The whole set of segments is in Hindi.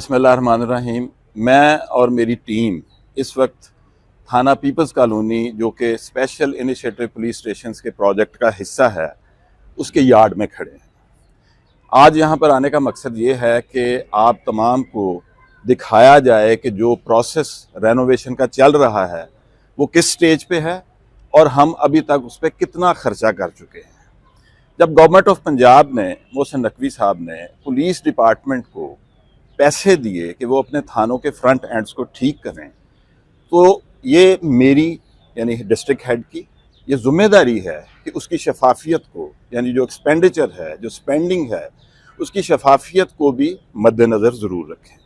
बिस्मिल्लाहिर्रहमानिर्रहीम। मैं और मेरी टीम इस वक्त थाना पीपल्स कॉलोनी जो कि स्पेशल इनिशिएटिव पुलिस स्टेशन के प्रोजेक्ट का हिस्सा है, उसके यार्ड में खड़े हैं। आज यहाँ पर आने का मकसद ये है कि आप तमाम को दिखाया जाए कि जो प्रोसेस रेनोवेशन का चल रहा है वो किस स्टेज पे है और हम अभी तक उस पर कितना खर्चा कर चुके हैं। जब गवर्नमेंट ऑफ पंजाब ने, मोहसिन नकवी साहब ने पुलिस डिपार्टमेंट को पैसे दिए कि वो अपने थानों के फ्रंट एंड्स को ठीक करें, तो ये मेरी यानी डिस्ट्रिक्ट हेड की ये जिम्मेदारी है कि उसकी शफाफियत को, यानी जो एक्सपेंडिचर है, जो स्पेंडिंग है, उसकी शफाफियत को भी मद्देनज़र ज़रूर रखें।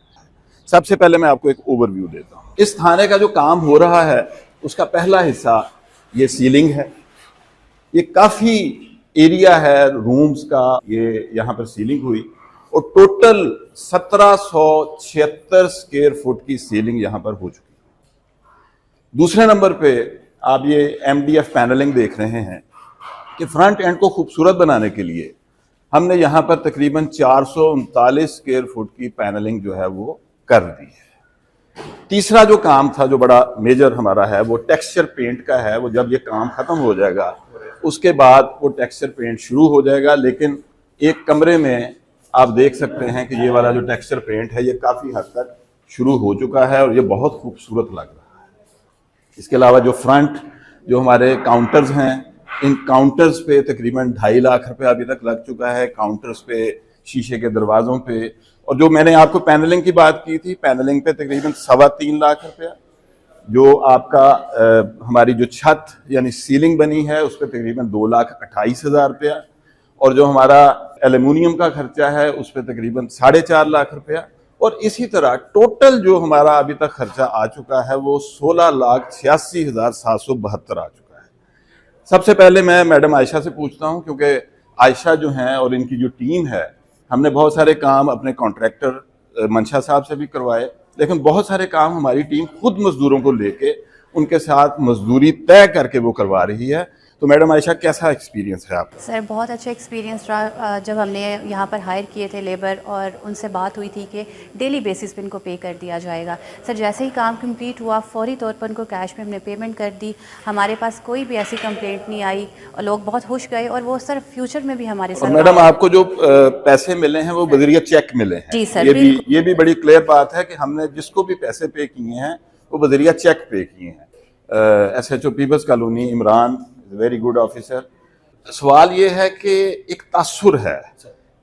सबसे पहले मैं आपको एक ओवरव्यू देता हूँ। इस थाने का जो काम हो रहा है उसका पहला हिस्सा ये सीलिंग है। ये काफ़ी एरिया है रूम्स का, ये यहाँ पर सीलिंग हुई और टोटल 1776 स्क्वायर फुट की सीलिंग यहाँ पर हो चुकी है। दूसरे नंबर पे आप ये MDF पैनलिंग देख रहे हैं कि फ्रंट एंड को खूबसूरत बनाने के लिए हमने यहाँ पर तकरीबन 439 स्क्वायर फुट की पैनलिंग जो है वो कर दी है। तीसरा जो काम था, जो बड़ा मेजर हमारा है, वो टेक्सचर पेंट का है। वो जब ये काम खत्म हो जाएगा उसके बाद वो टेक्सचर पेंट शुरू हो जाएगा। लेकिन एक कमरे में आप देख सकते हैं कि ये वाला जो टेक्सचर पेंट है ये काफ़ी हद तक शुरू हो चुका है और ये बहुत खूबसूरत लग रहा है। इसके अलावा जो फ्रंट जो हमारे काउंटर्स हैं, इन काउंटर्स पे तकरीबन 2.5 लाख रुपए अभी तक लग चुका है। काउंटर्स पे, शीशे के दरवाज़ों पे, और जो मैंने आपको पैनलिंग की बात की थी, पैनलिंग पे तकरीबन 3.25 लाख रुपया। जो आपका हमारी जो छत यानी सीलिंग बनी है उस पर तकरीबन 2,28,000 रुपया, और जो हमारा एल्युमिनियम का खर्चा है उस पर तकरीबन 4.5 लाख रुपया। और इसी तरह टोटल जो हमारा अभी तक खर्चा आ चुका है वो 16,86,772 आ चुका है। सबसे पहले मैं मैडम आयशा से पूछता हूँ, क्योंकि आयशा जो हैं और इनकी जो टीम है, हमने बहुत सारे काम अपने कॉन्ट्रैक्टर मंशा साहब से भी करवाए, लेकिन बहुत सारे काम हमारी टीम खुद मजदूरों को लेके उनके साथ मजदूरी तय करके वो करवा रही है। तो मैडम आयशा, कैसा एक्सपीरियंस है आपका? सर बहुत अच्छा एक्सपीरियंस रहा। जब हमने यहाँ पर हायर किए थे लेबर और उनसे बात हुई थी कि डेली बेसिस पे इनको पे कर दिया जाएगा। सर जैसे ही काम कंप्लीट हुआ फौरी तौर पर उनको कैश में हमने पेमेंट कर दी। हमारे पास कोई भी ऐसी कंप्लेंट नहीं आई और लोग बहुत खुश गए, और वो सर फ्यूचर में भी हमारे साथ। मैडम, आपको जो पैसे मिले हैं वो बजरिया चेक मिले हैं? जी सर, ये भी बड़ी क्लियर बात है कि हमने जिसको भी पैसे पे किए हैं वो बजरिया चेक पे किए हैं। SHO peoples colony Imran, very good officer. सवाल ये है कि एक तासुर है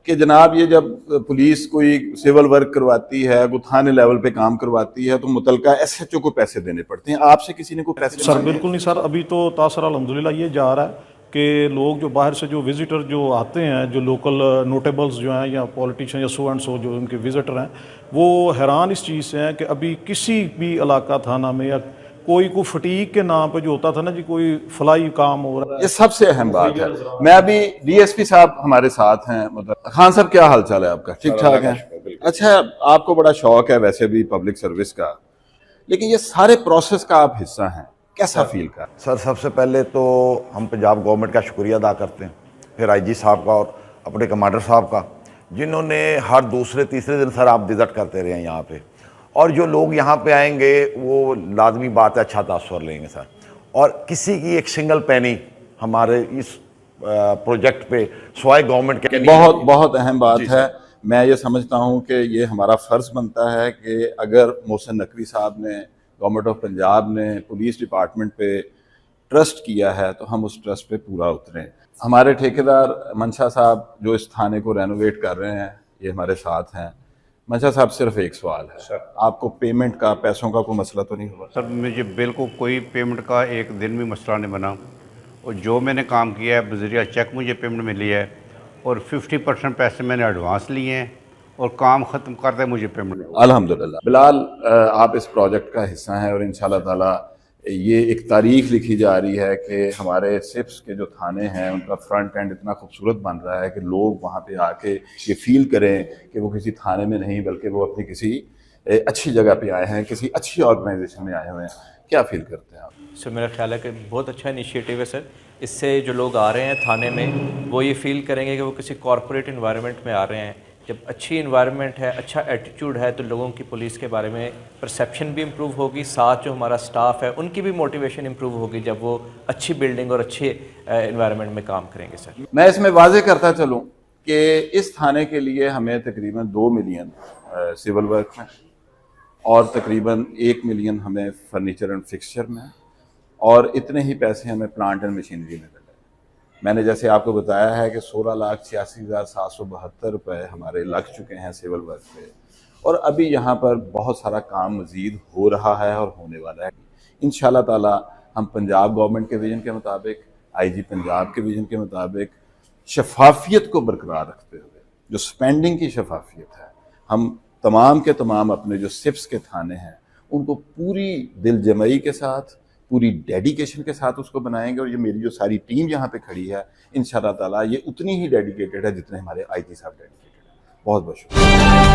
कि जनाब ये जब पुलिस कोई सिविल वर्क करवाती है, कोई थाने लेवल पे काम करवाती है, तो मुतलका SHO को पैसे देने पड़ते हैं। आपसे किसी ने कोई पैसे? सर बिल्कुल नहीं सर, अभी तो तासर अल्हम्दुलिल्लाह ये जा रहा है कि लोग जो बाहर से जो विजिटर जो आते हैं, जो लोकल नोटेबल्स जो हैं या पॉलिटिशियन या सो एंड सो जो उनके विजिटर हैं, वो हैरान इस चीज़ से हैं कि अभी किसी भी इलाका थाना में या कोई फटीक के नाम पे जो होता था ना जी, कोई फलाई काम हो रहा है। ये सबसे अहम बात है। मैं अभी DSP साहब हमारे साथ हैं, मतलब खान साहब, क्या हाल चाल है आपका? ठीक ठाक है? अच्छा, आपको बड़ा शौक है वैसे भी पब्लिक सर्विस का, लेकिन ये सारे प्रोसेस का आप हिस्सा हैं, कैसा फील कर? सर सबसे पहले तो हम पंजाब गवर्नमेंट का शुक्रिया अदा करते हैं, फिर IG साहब का और अपने कमांडर साहब का, जिन्होंने हर दूसरे तीसरे दिन सर आप विज़िट करते रहे हैं यहाँ पे, और जो लोग यहाँ पे आएंगे वो लाजमी बात है अच्छा तासुर लेंगे सर। और किसी की एक सिंगल पैनी हमारे इस प्रोजेक्ट पे स्वाय गवर्नमेंट के बहुत अहम बात है। मैं ये समझता हूँ कि ये हमारा फ़र्ज़ बनता है कि अगर मोहसिन नकवी साहब ने, गवर्नमेंट ऑफ पंजाब ने पुलिस डिपार्टमेंट पे ट्रस्ट किया है तो हम उस ट्रस्ट पे पूरा उतरें। हमारे ठेकेदार मंशा साहब जो इस थाने को रेनोवेट कर रहे हैं, ये हमारे साथ हैं। मंशा साहब, सिर्फ एक सवाल है सर, आपको पेमेंट का, पैसों का कोई मसला तो नहीं हुआ? सर मुझे बिल्कुल कोई पेमेंट का एक दिन भी मसला नहीं बना, और जो मैंने काम किया है बजरिया चेक मुझे पेमेंट मिली है, और 50% पैसे मैंने एडवांस लिए हैं, और काम ख़त्म करते मुझे पेमेंट। अल्हम्दुलिल्लाह। बिलाल, आप इस प्रोजेक्ट का हिस्सा हैं और इंशाल्लाह ताला ये एक तारीख लिखी जा रही है कि हमारे सिप्स के जो थाने हैं उनका फ्रंट एंड इतना खूबसूरत बन रहा है कि लोग वहाँ पे आके ये फील करें कि वो किसी थाने में नहीं बल्कि वो अपनी किसी अच्छी जगह पे आए हैं, किसी अच्छी ऑर्गेनाइजेशन में आए हुए हैं। क्या फील करते हैं आप? सर मेरा ख्याल है कि बहुत अच्छा इनिशिएटिव है सर। इससे जो लोग आ रहे हैं थाने में वो ये फील करेंगे कि वो किसी कॉरपोरेट इन्वायरमेंट में आ रहे हैं, जब अच्छी इन्वायरमेंट है, अच्छा एटीट्यूड है, तो लोगों की पुलिस के बारे में परसेप्शन भी इम्प्रूव होगी, साथ जो हमारा स्टाफ है उनकी भी मोटिवेशन इम्प्रूव होगी जब वो अच्छी बिल्डिंग और अच्छे इन्वायरमेंट में काम करेंगे सर। मैं इसमें वाजे करता चलूं कि इस थाने के लिए हमें तकरीबन 2 मिलियन सिविल वर्क में और तकरीबन 1 मिलियन हमें फर्नीचर एंड फिक्सचर में और इतने ही पैसे हमें प्लांट एंड मशीनरी में मिले। मैंने जैसे आपको बताया है कि 16,86,772 रुपये हमारे लग चुके हैं सिविल वर्क पे और अभी यहाँ पर बहुत सारा काम मज़ीद हो रहा है और होने वाला है। इंशाल्लाह ताला हम पंजाब गवर्नमेंट के विजन के मुताबिक, IG पंजाब के विजन के मुताबिक शफाफियत को बरकरार रखते हुए जो स्पेंडिंग की शफाफियत है, हम तमाम के तमाम अपने जो सिप्स के थाने हैं उनको पूरी दिल जमई के साथ, पूरी डेडिकेशन के साथ उसको बनाएंगे और ये मेरी जो सारी टीम यहाँ पे खड़ी है इंशाल्लाह ताला ये उतनी ही डेडिकेटेड है जितने हमारे IG साहब डेडिकेटेड है। बहुत बहुत शुक्रिया।